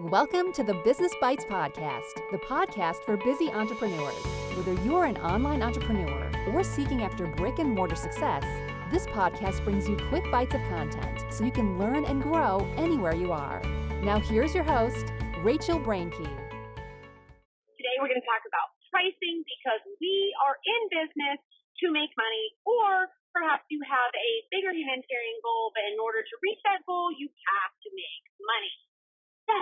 Welcome to the Business Bites Podcast, the podcast for busy entrepreneurs. Whether you're an online entrepreneur or seeking after brick and mortar success, this podcast brings you quick bites of content so you can learn and grow anywhere you are. Now here's your host, Rachel Brainke. Today we're going to talk about pricing because we are in business to make money, or perhaps you have a bigger humanitarian goal, but in order to reach that goal, you have to make money. So,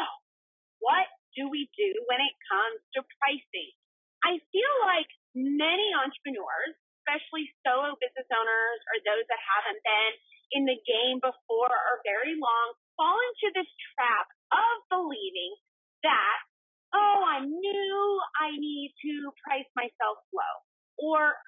what do we do when it comes to pricing? I feel like many entrepreneurs, especially solo business owners or those that haven't been in the game before or very long, fall into this trap of believing that, I knew I need to price myself low. Or,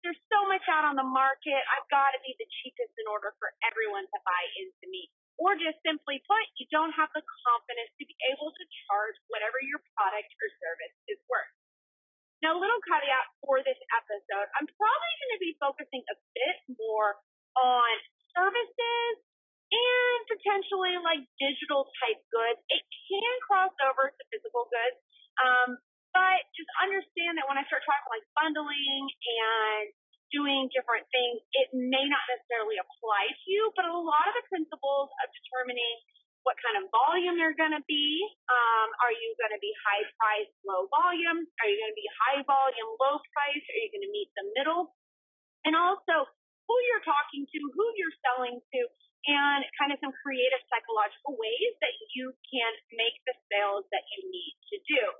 there's so much out on the market, I've got to be the cheapest in order for everyone to buy into me. Or just simply put, you don't have the confidence to be able to charge whatever your product or service is worth. Now, a little caveat for this episode, I'm probably going to be focusing a bit more on services and potentially like digital type goods. It can cross over to physical goods, but just understand that when I start talking like bundling and doing different things, it may not necessarily apply to you, but a lot of the principles of determining what kind of volume you're going to be, are you going to be high price, low volume? Are you going to be high volume, low price? Are you going to meet the middle? And also who you're talking to, who you're selling to, and kind of some creative psychological ways that you can make the sales that you need to do.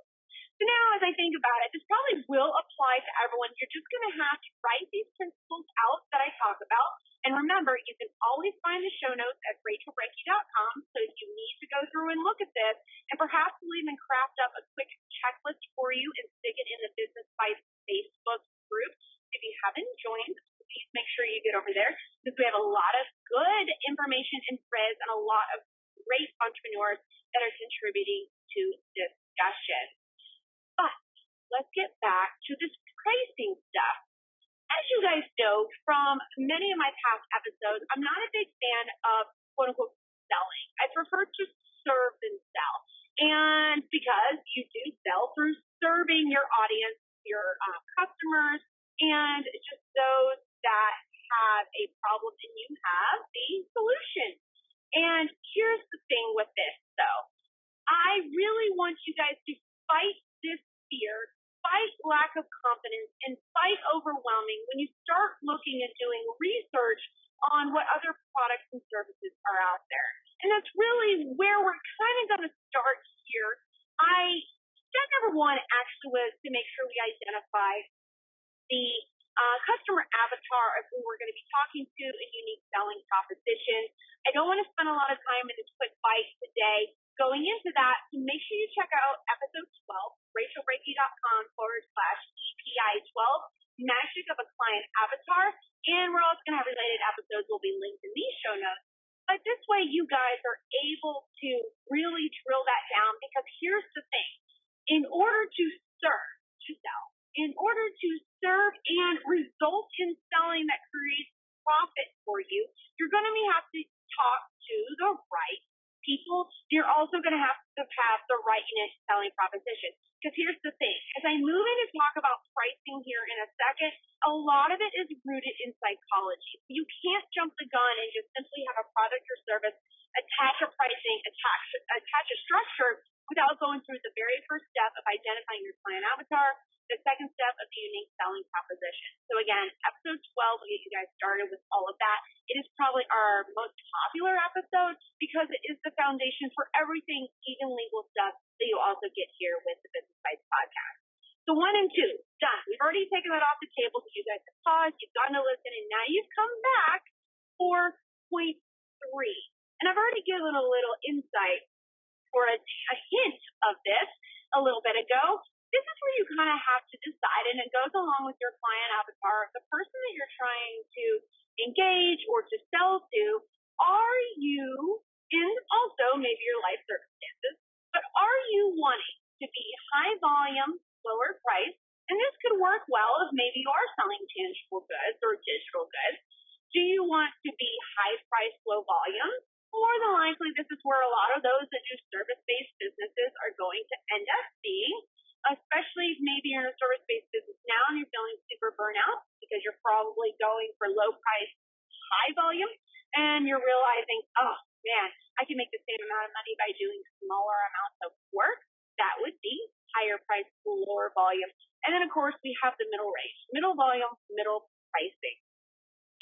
So now, as I think about it, this probably will apply to everyone. You're just going to have to write these principles out that I talk about. And remember, you can always find the show notes at rachelbrainke.com. So if you need to go through and look at this, and perhaps we'll even craft up a quick checklist for you and stick it in the Business Bites Facebook group. If you haven't joined, please make sure you get over there because we have a lot of good information and threads and a lot of great entrepreneurs that are contributing to this discussion. But let's get back to this pricing stuff. As you guys know from many of my past episodes, I'm not a big fan of quote-unquote selling. I prefer to serve than sell. And because you do sell through serving your audience, your customers, and just those that have a problem and you have the solution. And here's the thing with this, though. I really want you guys to fight this fear, fight lack of confidence, and fight overwhelming when you start looking and doing research on what other products and services are out there. And that's really where we're kind of going to start here. Step number one actually was to make sure we identify the customer avatar of who we're going to be talking to, a unique selling proposition. I don't want to spend a lot of time in this quick bite today going into that. So make sure you check out episode 12, rachelbrainke.com/EPI12, Magic of a Client Avatar. And we're also going to have related episodes will be linked in these show notes. But this way you guys are able to really drill that down because here's the thing. In order to serve and result in selling that creates profit for you, you're going to have to talk to the right people. You're also going to have the right unique selling proposition. Because here's the thing. As I move in to talk about pricing here in a second, a lot of it is rooted in psychology. You can't jump the gun and just simply have a product or service, attach a pricing, attach a structure without going through the very first step of identifying your client avatar, the second step of the unique selling proposition. So again, episode 12 will get you guys started with all of that. It is probably our most popular episode because it is the foundation for everything, even legal stuff, that you'll also get here with the Business Bites podcast. So 1 and 2, done. We've already taken that off the table, so you guys have paused, you've gotten to listen, and now you've come back for point 3. And I've already given a little insight or a hint of this a little bit ago. This is where you kind of have to decide, and it goes along with your client avatar, the person that you're trying to engage or to sell to. Are you, and also maybe your life circumstances, but are you wanting to be high volume, lower price? And this could work well if maybe you are selling tangible goods or digital goods. Do you want to be high price, low volume? More than likely, this is where a lot of those that do service-based by doing smaller amounts of work. That would be higher price, lower volume. And then, of course, we have the middle range, middle volume, middle pricing.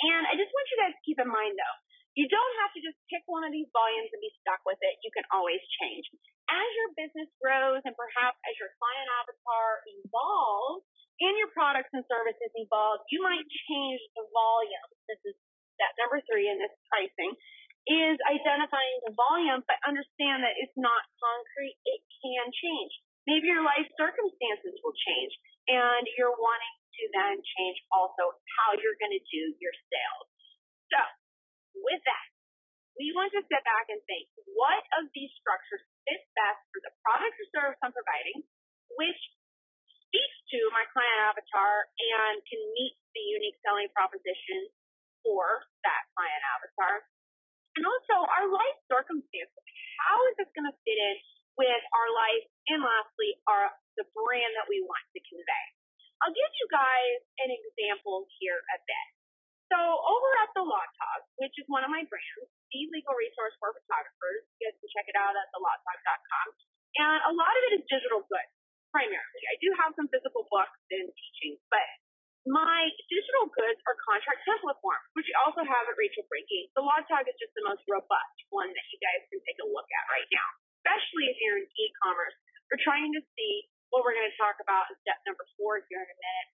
And I just want you guys to keep in mind, though, you don't have to just pick one of these volumes and be stuck with it. You can always change. As your business grows and perhaps as your client avatar evolves and your products and services evolve, you might change the volume. This is step number 3 in this pricing, is identifying the volume, but understand that it's not concrete. It can change. Maybe your life circumstances will change, and you're wanting to then change also how you're going to do your sales. So with that, we want to step back and think, what of these structures fits best for the product or service I'm providing, which speaks to my client avatar and can meet the unique selling proposition for that client avatar, and also our life circumstances. How is this going to fit in with our life? And lastly, the brand that we want to convey. I'll give you guys an example here a bit. So over at the Law Talk, which is one of my brands, the legal resource for photographers, you guys can check it out at thelawtalk.com. And a lot of it is digital goods, primarily. I do have some physical books and teachings, but my digital goods are contract template forms, which you also have at Rachel Breaking. The Law Talk is just the most robust one that you guys can take a look at right now, especially if you're in e-commerce. We're trying to see what we're going to talk about in step number 4 here in a minute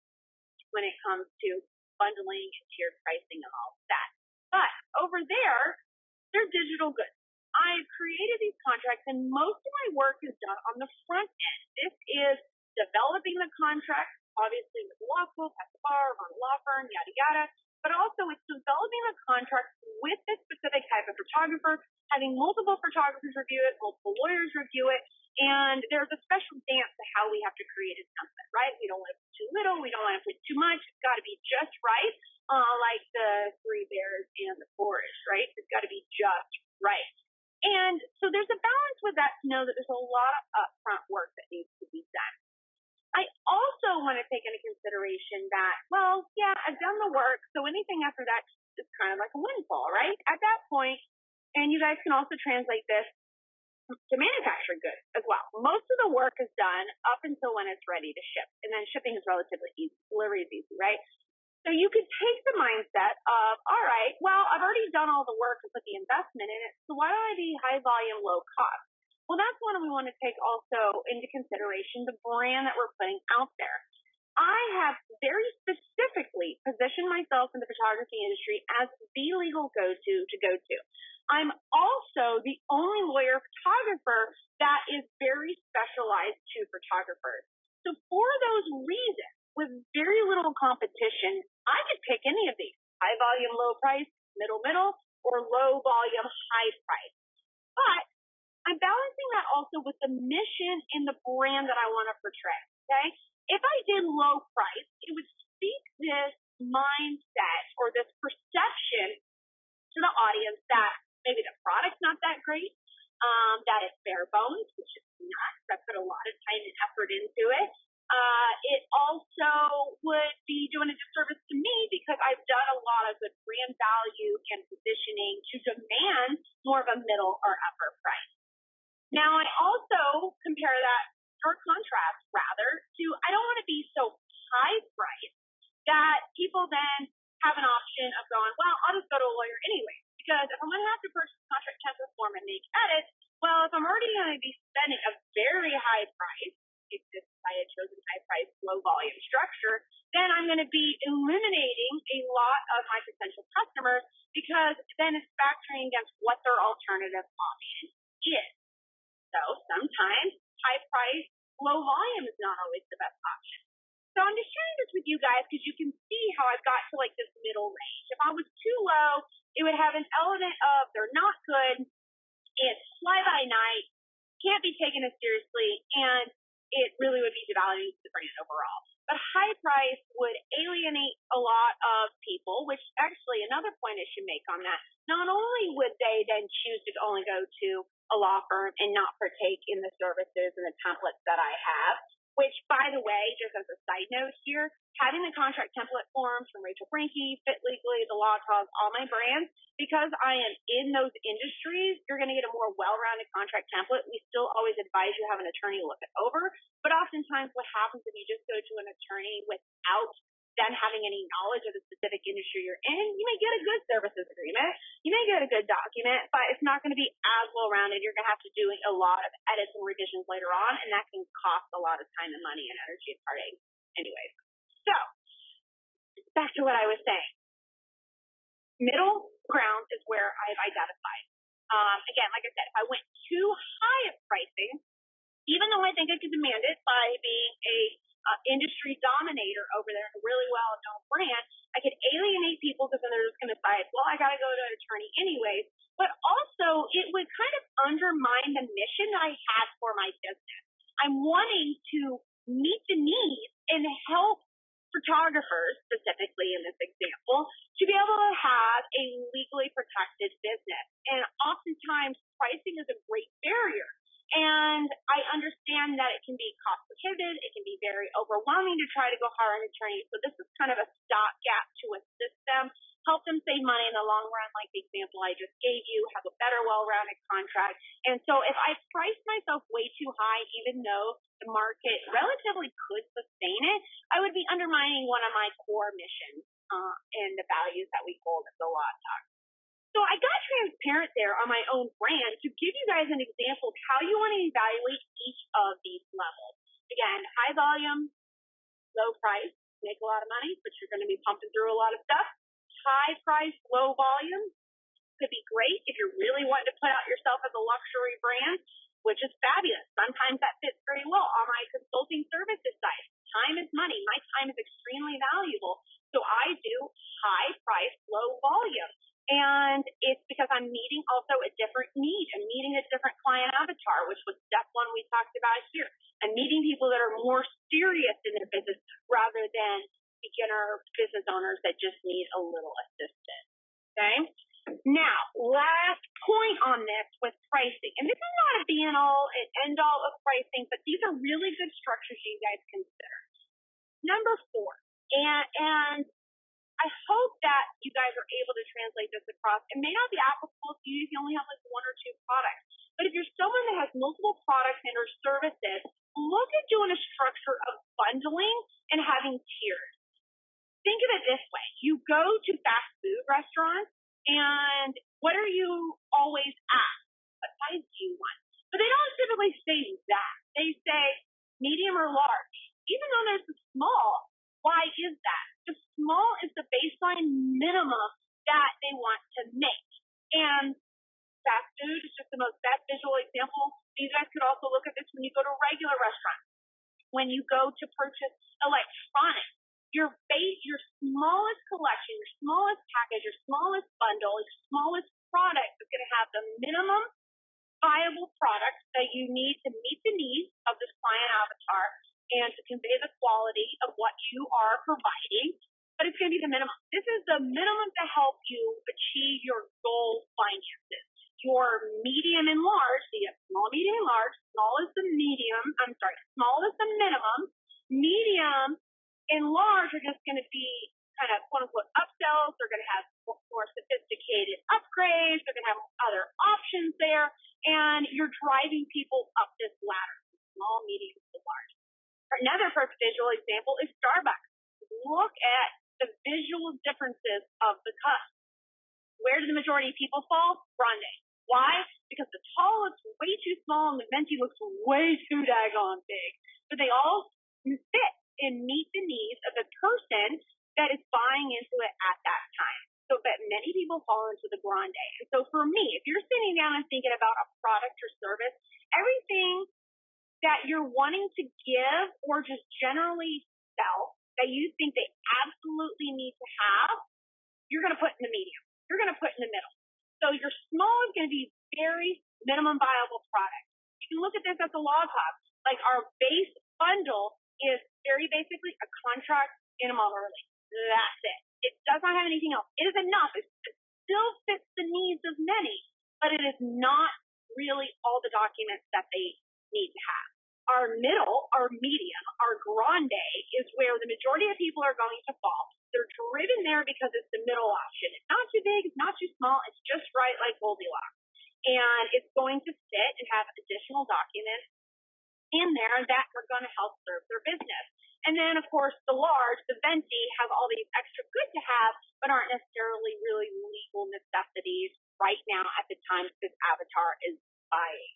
when it comes to bundling and tiered pricing and all of that. But over there, they're digital goods. I've created these contracts, and most of my work is done on the front end. This is developing the contract, obviously with the law school, at the bar, on a law firm, yada, yada. But also it's developing a contract with this specific type of photographer, having multiple photographers review it, multiple lawyers review it, and there's a special dance to how we have to create a template, right? We don't want to put too little, we don't want to put too much. It's got to be just right, like the 3 bears and the forest, right? It's got to be just right. And so there's a balance with that to know that there's a lot of upfront work that needs to be done. I also want to take into consideration that, well, yeah, I've done the work, so anything after that is kind of like a windfall, right? At that point, and you guys can also translate this to manufactured goods as well. Most of the work is done up until when it's ready to ship, and then shipping is relatively easy. Delivery is easy, right? So you could take the mindset of, all right, well, I've already done all the work and put the investment in it, so why don't I be high volume, low cost? Well, that's one we want to take also into consideration, the brand that we're putting out there. I have very specifically positioned myself in the photography industry as the legal go-to to go to. I'm also the only lawyer photographer that is very specialized to photographers. So for those reasons, with very little competition, I could pick any of these: high volume, low price, middle, or low volume, high price. But I'm balancing that also with the mission and the brand that I want to portray, okay? If I did low price, it would speak this mindset or this perception to the audience that maybe the product's not that great, that it's bare bones, which is not. I put a lot of time and effort into it. It also would be doing a disservice to me because I've done a lot of good brand value and positioning to demand more of a middle or upper price. Now, I also compare that, or contrast rather, to I don't want to be so high priced that people then have an option of going, well, I'll just go to a lawyer anyway. Because if I'm going to have to purchase a contract template form and make edits, well, if I'm already going to be spending a very high price, if I had chosen high price, low volume structure, then I'm going to be eliminating a lot of my potential customers because then it's factoring against what their alternative option is. So sometimes high price, low volume is not always the best option. So I'm just sharing this with you guys because you can see how I've got to like this middle range. If I was too low, it would have an element of they're not good, it's fly by night, can't be taken as seriously, and it really would be devaluing the brand overall. But high price would alienate a lot of people, which actually another point I should make on that. Not only would they then choose to only go to a law firm and not partake in the services and the templates that I have, which, by the way, just as a side note here, having the contract template forms from Rachel Brinke, Fit Legally, The Law Cause, all my brands, because I am in those industries, you're going to get a more well-rounded contract template. We still always advise you have an attorney look it over, but oftentimes what happens if you just go to an attorney without them having any knowledge of the specific industry you're in, you may get a good services agreement, you may get a good document, but it's not going to be as well-rounded. You're going to have to do a lot of edits and revisions later on, and that can cost a lot of time and money and energy and heartache. Anyways, so back to what I was saying. Middle ground is where I've identified. Again, like I said, if I went too high at pricing, even though I think I could demand it by being a industry dominator over there, a really well-known brand, I could alienate people because then they're just going to decide, well, I got to go to an attorney anyways. But also, it would kind of undermine the mission that I had for my business. I'm wanting to meet the needs and help photographers, specifically in this example, to be able to have a legally protected business. And oftentimes, pricing is a great barrier. And I understand that it can be cost prohibitive, it can be very overwhelming to try to go hire an attorney. So this is kind of a stopgap to assist them, help them save money in the long run, like the example I just gave you, have a better, well-rounded contract. And so if I price myself way too high, even though the market relatively could sustain it, I would be undermining one of my core missions and the values that we hold at the Law Talk. So I got transparent there on my own brand to give you guys an example of how you want to evaluate each of these levels. Again, high volume, low price, make a lot of money, but you're going to be pumping through a lot of stuff. High price, low volume could be great if you're really wanting to put out yourself as a luxury brand, which is fabulous. Sometimes that fits very well on my consulting services side. Time is money. My time is extremely valuable. So I do high price, low volume. And it's because I'm meeting also a different need. I'm meeting a different client avatar, which was step one we talked about here. I'm meeting people that are more serious in their business rather than beginner business owners that just need a little assistance. Okay? Now, last point on this with pricing. And this is not a be-all and end-all of pricing, but these are really good structures you guys consider. Number 4, and I hope that you guys are able to translate this across. It may not be applicable to you if you only have like 1 or 2 products. But if you're someone that has multiple products and or services, look at doing a structure of bundling and having tiers. Think of it this way. You go to fast food restaurants, and what are you always asked? What size do you want? But they don't typically say that. They say medium or large. Even though there's a small, why is that? The small is the baseline minimum that they want to make. And fast food is just the most best visual example. You guys could also look at this when you go to regular restaurants. When you go to purchase electronics, your smallest collection, your smallest package, your smallest bundle, your smallest product is going to have the minimum viable product that you need to meet the needs of this client avatar and to convey the quality of what you are providing, but it's going to be the minimum. This is the minimum to help you achieve your goal finances. Your medium and large, so you have small, medium, and large. Small is the minimum. Medium and large are just going to be kind of quote-unquote upsells. They're going to have more sophisticated upgrades. They're going to have other options there, and you're driving people up this ladder, small, medium, to large. Another perfect visual example is Starbucks. Look at the visual differences of the cup. Where do the majority of people fall? Grande. Why? Because the tall looks way too small and the venti looks way too daggone big. But they all fit and meet the needs of the person that is buying into it at that time. So but many people fall into the grande. And so for me, if you're sitting down and thinking about a product or service, everything that you're wanting to give or just generally sell that you think they absolutely need to have, you're going to put in the medium. You're going to put in the middle. So your small is going to be very minimum viable product. You can look at this as a Law Talk. Like our base bundle is very basically a contract and a model release. That's it. It does not have anything else. It is enough. It still fits the needs of many, but it is not really all the documents that they need to have. Our middle, our medium, our grande is where the majority of people are going to fall. They're driven there because it's the middle option. It's not too big, it's not too small, it's just right like Goldilocks. And it's going to sit and have additional documents in there that are going to help serve their business. And then, of course, the large, the venti, have all these extra good to have, but aren't necessarily really legal necessities right now at the time this avatar is buying.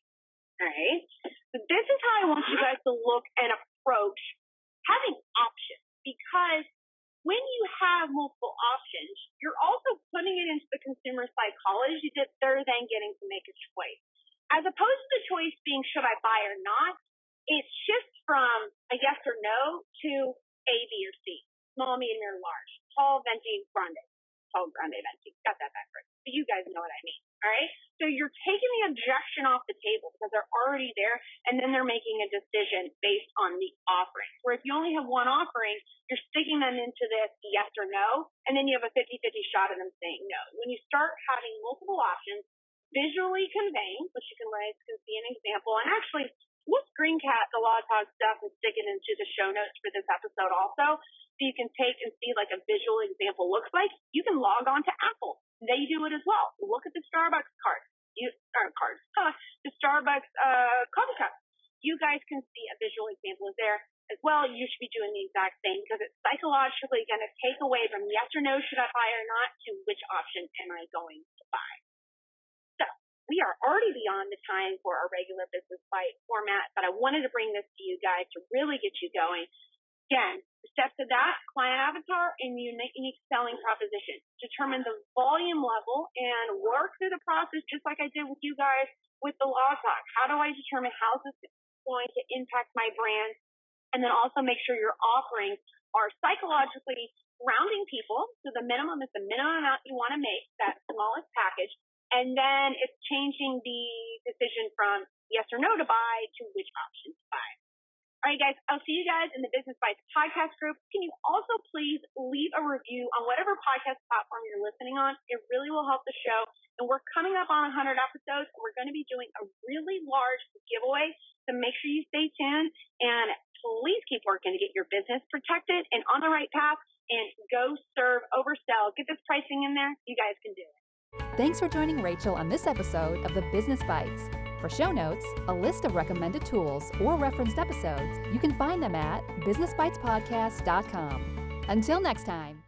All right. So this is how I want you guys to look and approach having options, because when you have multiple options, you're also putting it into the consumer psychology that they're then getting to make a choice. As opposed to the choice being should I buy or not, it shifts from a yes or no to A, B, or C, small, medium, or large, tall, venti, grande. Tall, grande, venti. Got that backwards. But you guys know what I mean. All right. So you're taking the objection off the table because they're already there, and then they're making a decision based on the offering. Where if you only have one offering, you're sticking them into this yes or no, and then you have a 50-50 shot of them saying no. When you start having multiple options, visually conveying, which you can see an example, and actually we'll screen cap the Law Talk stuff and stick it into the show notes for this episode also, so you can take and see like a visual example looks like. You can log on to Apple. They do it as well. Look at the Starbucks the Starbucks coffee cup. You guys can see a visual example is there as well. You should be doing the exact same because it's psychologically going to take away from yes or no, should I buy or not, to which option am I going to buy. So we are already beyond the time for our regular business bite format, but I wanted to bring this to you guys to really get you going. Again, the steps of that, client avatar and unique selling proposition. Determine the volume level and work through the process just like I did with you guys with the Law Talk. How do I determine how this is going to impact my brand? And then also make sure your offerings are psychologically grounding people. So the minimum is the minimum amount you want to make, that smallest package. And then it's changing the decision from yes or no to buy to which option to buy. All right, guys, I'll see you guys in the Business Bites podcast group. Can you also please leave a review on whatever podcast platform you're listening on? It really will help the show. And we're coming up on 100 episodes, and we're going to be doing a really large giveaway. So make sure you stay tuned, and please keep working to get your business protected and on the right path, and go serve, oversell. Get this pricing in there. You guys can do it. Thanks for joining Rachel on this episode of the Business Bites. For show notes, a list of recommended tools, or referenced episodes, you can find them at businessbitespodcast.com. Until next time.